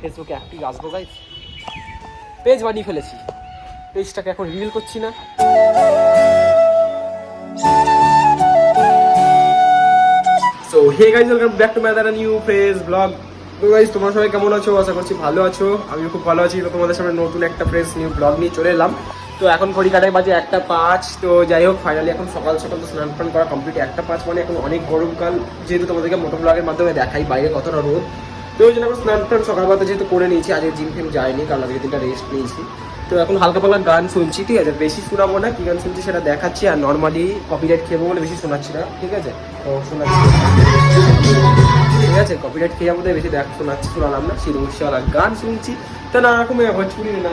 ফেসবুকে অ্যাক্টিভ আসবো guys, page বানিয়ে ফেলেছি, পেজটাকে এখন রিভিল করছি না। So hey guys, welcome back to my other new fresh blog. তো গাইজ তোমরা সবাই কেমন আছো? আশা করছি ভালো আছো, আমি খুব ভালো আছি। তো তোমাদের সামনে নতুন একটা ফ্রেশ নিউ ব্লগ নিয়ে চলে এলাম। তো এখন ঘড়ি কাটায় বাজে 1:05। তো যাই হোক, ফাইনালি এখন সকাল সকাল তো স্নান টান করা কমপ্লিট। 1:05 মানে এখন অনেক গরমকাল, যেহেতু তোমাদেরকে মোটো ব্লগের মাধ্যমে দেখাই বাইরে কতটা রোদ। তো ওই জন্য এখন স্নান টান সকালবেলা যেহেতু করে নিয়েছি, আজকে জিম ফিম যায়নি, কারণ আজকে দিনটা রেস্ট নিয়েছি। তো এখন হালকা পাতলা গান শুনছি, ঠিক আছে? বেশি শোনাবো না, কি গান শুনছি সেটা দেখাচ্ছি। আর নর্মালি কপিরাইট খেয়ে বলে বেশি শোনাচ্ছি না, ঠিক আছে? তো শোনাচ্ছি, ঠিক আছে? কপিরাইট খেয়ে আমাদের বেশি শোনালাম না। সিরুশালা গান শুনছি, তো না রকম ভোজপুরি না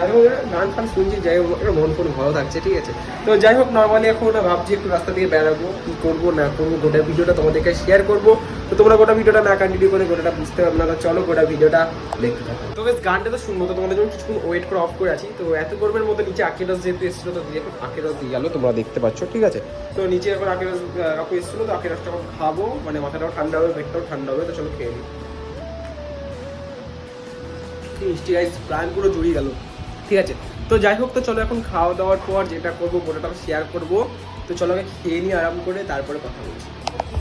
গান ফান শুনছি। যাই হোক, মন ফোন ভালো থাকছে, ঠিক আছে? তো যাই হোক, নর্মালি এখন ভাবছি একটু রাস্তা থেকে বেড়াবো, কী করবো না করবো, গোটা ভিডিওটা তোমাদেরকে শেয়ার করবো। তো তোমরা গোটা ভিডিওটা না কন্টিনিউ করে গোটাটা বুঝতে পারবে না। চলো গোটা ভিডিওটা দেখতে থাকো। তো বেশ গানটা তো শুনবো, তো তোমাদের জন্য কিছুক্ষণ ওয়েট করে অফ করে আছি। তো এত গরমের মধ্যে নিচে আখের রস যেহেতু এসেছিলো, তো দিয়ে এখন আখের রস দিয়ে গেলো, তোমরা দেখতে পাচ্ছ, ঠিক আছে? তো নিচে এখন আখের রস কাকু এসেছিলো, তো আখের রসটা এখন খাবো, মানে মাথাটাও ঠান্ডা হবে, পেটটাও ঠান্ডা হবে। তো চলো খেয়ে নিই। মিষ্টি রাইস প্রাণ পুরো জড়িয়ে গেল, ঠিক আছে? তো যাই হোক, তো চলো এখন খাওয়া দাওয়ার পর যেটা করবো গোটাটা শেয়ার করবো। তো চলো আগে খেয়ে নিই আরাম করে, তারপরে কথা বলছি।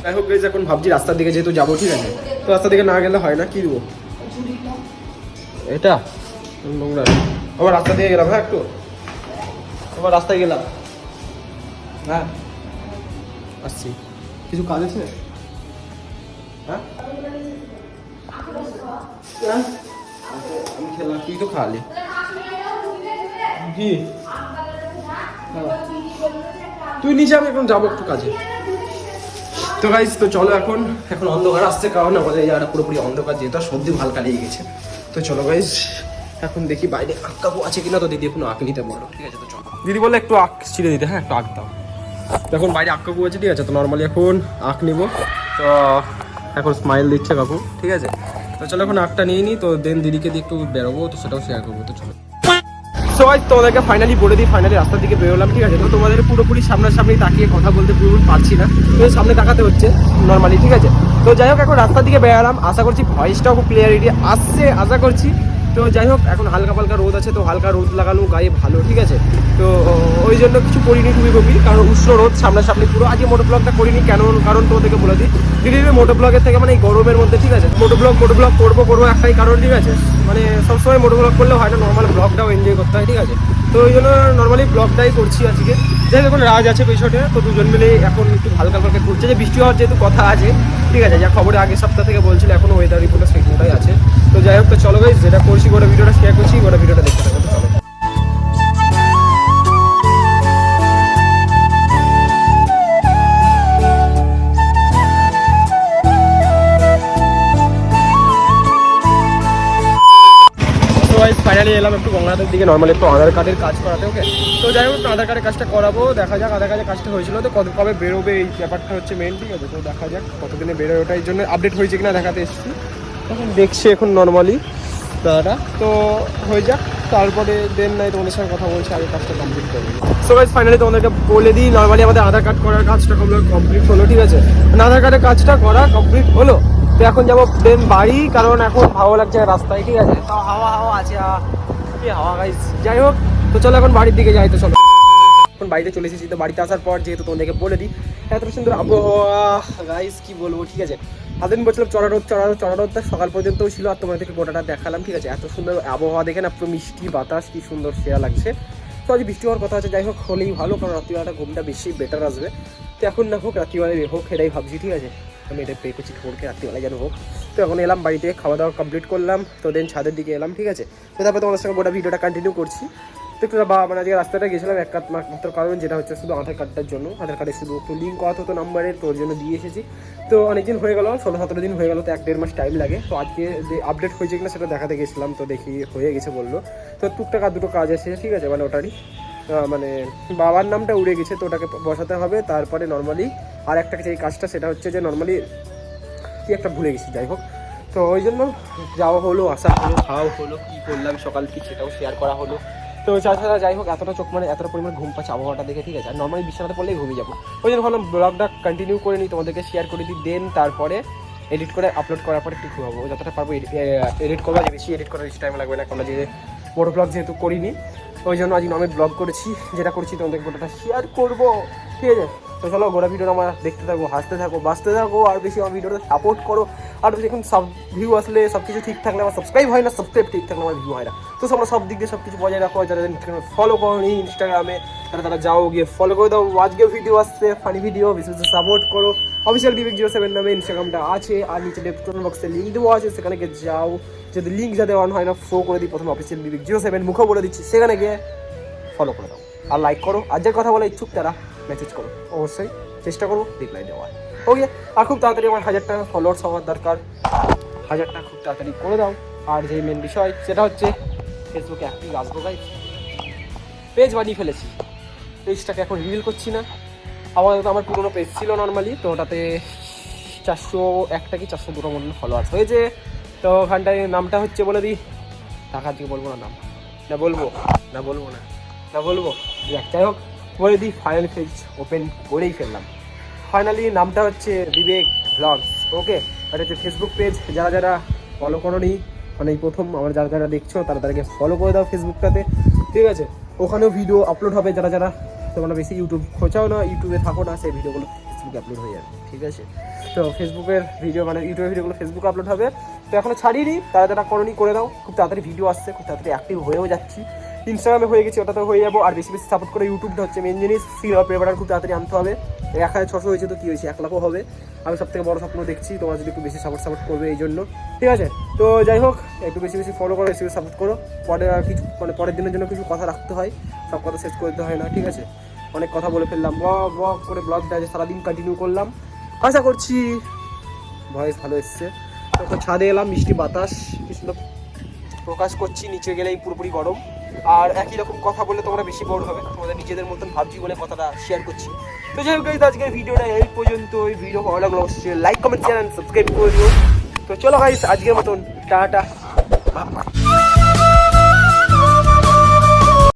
যাই হোক গাইস, এখন ভাবছি রাস্তার দিকে যেহেতু যাবো, ঠিক আছে? তো রাস্তার দিকে না গেলে হয় না, কি দেবো এটা নোংরা। আবার রাস্তা দিয়ে গেলাম, হ্যাঁ একটু আবার রাস্তায় গেলাম, হ্যাঁ আসছি। কিছু কাজ আছে? হ্যাঁ আমি খেলাম, তুই তো খালি কি? তুই নিচে, আমি এখন যাবো একটু কাজে। তো গাইস, তো চলো এখন অন্ধকার আসছে, কারণ আমাদের এই জায়গাটা পুরোপুরি অন্ধকার, যেহেতু সর্দি হালকা লেগে গেছে। তো চলো গাইস, এখন দেখি বাইরে আখ কাকু আছে কিনা। তো দিদি এখন আখ নিতে বলো, ঠিক আছে? তো চলো, দিদি বললে একটু আখ ছিঁড়ে দিতে, হ্যাঁ একটু আখ দাও। তো এখন বাইরে আখ কাকু আছে, ঠিক আছে? তো নর্মালি এখন আখ নিবো। তো এখন স্মাইল দিচ্ছে কাকু, ঠিক আছে? তো চলো এখন আখটা নিয়ে নিই, তো দেন দিদিকে দিয়ে একটু বেরোবো, তো সেটাও শেয়ার করবো। তো চলো, সো গাইস তোমাদেরকে ফাইনালি বলে দিই, ফাইনালি রাস্তার দিকে বেরোলাম, ঠিক আছে? তো তোমাদের পুরোপুরি সামনাসামনি তাকিয়ে কথা বলতে পুরোপুরি পারছি না, তো সামনে তাকাতে হচ্ছে নর্মালি, ঠিক আছে? তো যাই হোক, এখন রাস্তার দিকে বেরোলাম, আশা করছি ভয়েসটাও খুব ক্লিয়ারিটি আসছে, আশা করছি। তো যাই হোক, এখন হালকা পালকা রোদ আছে, তো হালকা রোদ লাগানো গায়ে ভালো, ঠিক আছে? তো ওই জন্য কিছু করিনি খুবই গভীর, কারণ উষ্ণ রোদ সামনাসামনি পুরো। আজকে মোটো ব্লগটা করিনি, কেন কারণ তোমাদেরকে বলে দিই, দিদির মোটো ব্লগের থেকে মানে এই গরমের মধ্যে, ঠিক আছে? মোটো ব্লগ করবো একটাই কারণ, ঠিক আছে? মানে সবসময় মোটো ব্লগ করলেও হয় না, নর্মাল ব্লগটাও এনজয় করতে হয়, ঠিক আছে? তো ওই জন্য নর্মালি ব্লগটাই করছি আজকে। যাই হোক, এখন রাজ আছে পেছনে, তো দুজন মিলে এখন একটু হালকা হালকা ঘুরছে, যে বৃষ্টি হওয়ার যেহেতু কথা আছে, ঠিক আছে? যা খবরে আগের সপ্তাহ থেকে বলছিল, এখনো ওয়েদার রিপোর্টে সেটাই আছে। তো যাই হোক, তো চলো গাইস, যেটা করছি গোটা ভিডিওটা শেয়ার করছি, গোটা ভিডিওটা দেখতে থাকো। তো চলো। ফাইনালি এলাম একটু গঙ্গাধার দিকে, নর্মালি একটু আধার কার্ডের কাজ করাতে, ওকে? তো যাই হোক, আধার কার্ডের কাজটা করাবো, দেখা যাক আধার কার্ডের কাজটা হয়েছিল, তো কবে বেরোবে এই ব্যাপারটা হচ্ছে মেন, ঠিক আছে? তো দেখা যাক কতদিনে বেরোয়, ওটাই জন্য আপডেট হয়েছে কিনা দেখাতে এসেছি। এখন দেখছি এখন নর্মালি দাদাটা, তো হয়ে যাক, তারপরে দেন নাই তোমাদের সঙ্গে কথা বলছি, আগে কাজটা কমপ্লিট করবো। সো গাইস, ফাইনালি তোমাদেরকে বলে দিই, নর্মালি আমাদের আধার কার্ড করার কাজটা কমপ্লিট হলো, ঠিক আছে? আধার কার্ডের কাজটা করা কমপ্লিট হলো। তো এখন যাবো দেন বাড়ি, কারণ এখন ভালো লাগছে রাস্তায়, ঠিক আছে? তাও হাওয়া আছে, কি হাওয়া গাইস। যাই হোক, তো চলো এখন বাড়ির দিকে যাই। তো চলো এখন বাড়িতে চলে এসেছি। তো বাড়িতে আসার পর যেহেতু তোমাদেরকে বলে দিই, এত সুন্দর আবহাওয়া গাইস, কি বলবো, ঠিক আছে? হাতের বলছিলাম চড়া রোদটা সকাল পর্যন্তও ছিল, আর তোমাদেরকে গোটাটা দেখালাম, ঠিক আছে? এত সুন্দর আবহাওয়া দেখে না, পুরো মিষ্টি বাতাস, কি সুন্দর সেরা লাগছে। তো আজ বৃষ্টি হওয়ার কথা আছে, যাই হোক হলেই ভালো, কারণ রাত্রিবেলাটা ঘুমটা বেশি বেটার আসবে। তো এখন না হোক, রাত্রিবেলায় হোক, এটাই ভাবছি, ঠিক আছে? আমি এটা প্রে করছি ঠোরকে রাত্রিবেলায় যেন হোক। তো এখন এলাম বাড়িতে, খাওয়া দাওয়া কমপ্লিট করলাম, তো দেন ছাদের দিকে এলাম, ঠিক আছে? তো তারপরে তোমাদের সঙ্গে গোটা ভিডিওটা কন্টিনিউ করছি। তো একটু মানে আজকে রাস্তাটা গেছিলাম মাত্র কারণ, যেটা হচ্ছে শুধু আধার কার্ডটার জন্য। আধার কার্ডে শুধু একটু লিঙ্ক করা হতো নাম্বারের, তোর জন্য দিয়ে এসেছি। তো অনেকদিন হয়ে গেল, 16-17 দিন হয়ে গেল, তো 1-1.5 মাস টাইম লাগে। তো আজকে আপডেট হয়েছে কিনা সেটা দেখাতে গেছিলাম, তো দেখি হয়ে গেছে বললো। তো টুকটাক আর দুটো কাজ আছে, ঠিক আছে? মানে ওটারই মানে বাবার নামটা উড়ে গেছে, তো ওটাকে বসাতে হবে। তারপরে নর্মালি আর একটা এই কাজটা, সেটা হচ্ছে যে নর্মালি কি একটা ভুলে গেছি, যাই হোক। তো ওই জন্য যাওয়া হলো, আসা হলো, খাওয়া হলো, কী করলাম সকাল কি সেটাও শেয়ার করা হলো। তো তাছাড়া যাই হোক, এতটা এতটা পরিমাণ ঘুম পাচ্ছে আবহাওয়াটা দেখে, ঠিক আছে? আর নর্মালি বিছানাতে পড়লেই ঘুমিয়ে যাবো, ওই জন্য ভাবলাম ব্লগটা কন্টিনিউ করে নিই, তোমাদেরকে শেয়ার করে দিই, দেন তারপরে এডিট করে আপলোড করার পর একটু ঘুমাবো, যতটা পারবো এডিট করবো, বেশি এডিট করার বেশি টাইম লাগবে না, কারণ যে বড় ব্লগ যেহেতু করিনি ওই জন্য আজ নর্মাল ব্লগ করেছি, যেটা করেছি তোমাদের গোটাটা শেয়ার করবো, ঠিক আছে। তো চলো গোটা ভিডিওটা আমার দেখতে থাকো, হাসতে থাকো, বাঁচতে থাকো, আর বেশি আমার ভিডিওটা সাপোর্ট করো। আর দেখুন সব ভিউ আসলে সব কিছু ঠিক থাকলে আমার সাবস্ক্রাইব হয় না, সাবস্ক্রাইব ঠিক থাকলে আমার ভিউ হয় না। তো তোমরা সব দিক দিয়ে সব কিছু বজায় রাখো, যারা ফলো করো নি ইনস্টাগ্রামে তারা যাও গিয়ে ফলো করে দাও। আজকে ভিডিও আসছে ফানি ভিডিও, বেশি বেশি সাপোর্ট করো। অফিসিয়াল বিবেক07 নামে ইনস্টাগ্রামটা আছে, আর নিচে ডেসক্রিপশন বক্সে লিঙ্ক দেওয়া আছে, সেখানে গিয়ে যাও। যদি লিঙ্ক যাতে অন হয় না ফলো করে দিই, প্রথমে অফিসিয়াল বিবেক07 মুখও বলে দিচ্ছি, সেখানে গিয়ে ফলো করে দাও আর লাইক করো। আর যার কথা বলা ইচ্ছুক তারা মেসেজ করো, অবশ্যই চেষ্টা করবো রিপ্লাই দেওয়ার। ওকে, আর খুব তাড়াতাড়ি আমার 1000 টাকা ফলোয়ার্স হওয়ার দরকার, 1000 টাকা খুব তাড়াতাড়ি করে দাও। আর যে মেন বিষয় সেটা হচ্ছে ফেসবুকে অ্যাক্টিভ আসবো গাইস, পেজ বানিয়ে ফেলেছি, পেজটাকে এখন রিভিল করছি না। আমার পুরোনো পেজ ছিল নর্মালি, তো ওটাতে 401টা কি 402টা মতো ফলোয়ার্স হয়েছে। তো ওখানটায় নামটা হচ্ছে বলে দিই, টাকা দিয়ে বলবো না নাম, না বলবো না বলবো না না বলবো, যাই হোক বলে দিই, ফাইনাল পেজ ওপেন করেই ফেললাম। ফাইনালি নামটা হচ্ছে বিবেক ব্লগস। ওকে, আর হচ্ছে ফেসবুক পেজ, যারা যারা ফলো করোনি, মানে এই প্রথম আমার যারা যারা দেখছো তারা তাদেরকে ফলো করে দাও ফেসবুকটাতে, ঠিক আছে। ওখানেও ভিডিও আপলোড হবে, যারা যারা তোমরা বেশি ইউটিউব খোঁচাও না, ইউটিউবে থাকো না, সেই ভিডিওগুলো ফেসবুকে আপলোড হয়ে যাবে, ঠিক আছে। তো ফেসবুকের ভিডিও মানে ইউটিউবের ভিডিওগুলো ফেসবুকে আপলোড হবে। তো এখনও ছাড়িনি, তারা যারা করোনি করে দাও, খুব তাড়াতাড়ি ভিডিও আসছে, খুব তাড়াতাড়ি অ্যাক্টিভ হয়েও যাচ্ছি। ইনস্টাগ্রামে হয়ে গেছি, ওটাতে হয়ে যাবো। আর বেশি বেশি সাপোর্ট করে, ইউটিউবটা হচ্ছে মেন জিনিস, সিলভার পেপার খুব তাড়াতাড়ি আনতে হবে। 1600 হয়েছে, তো কী হয়েছে 1 লাখও হবে। আমি সব থেকে বড় স্বপ্ন দেখছি, তোমরা যদি একটু বেশি সাপোর্ট করবে এই জন্য, ঠিক আছে। তো যাই হোক, একটু বেশি বেশি ফলো করো, বেশি বেশি সাপোর্ট করো। পরে আর কিছু মানে পরের দিনের জন্য কিছু কথা রাখতে হয়, সব কথা শেষ করতে হয় না, ঠিক আছে। অনেক কথা বলে ফেললাম, ব্লগ করে ব্লগটা সারাদিন কন্টিনিউ করলাম, আশা করছি ভয়েস ভালো এসছে। তো ছাদে এলাম, মিষ্টি বাতাস কি সুন্দর প্রকাশ করছি, নিচে গেলেই পুরোপুরি গরম। আর একই রকম কথা বললে তোমরা বেশি বোর হবে, তোমাদের নিজেদের মতন ভাবছি বলে কথাটা শেয়ার করছি। তো যাই হোক গাইস, আজকের ভিডিওটা এই পর্যন্ত। এই ভিডিও ভালো লাগলো অবশ্যই লাইক কমেন্ট শেয়ার সাবস্ক্রাইব করে দিও। তো চলো গাইস, আজকের মতন টাটা।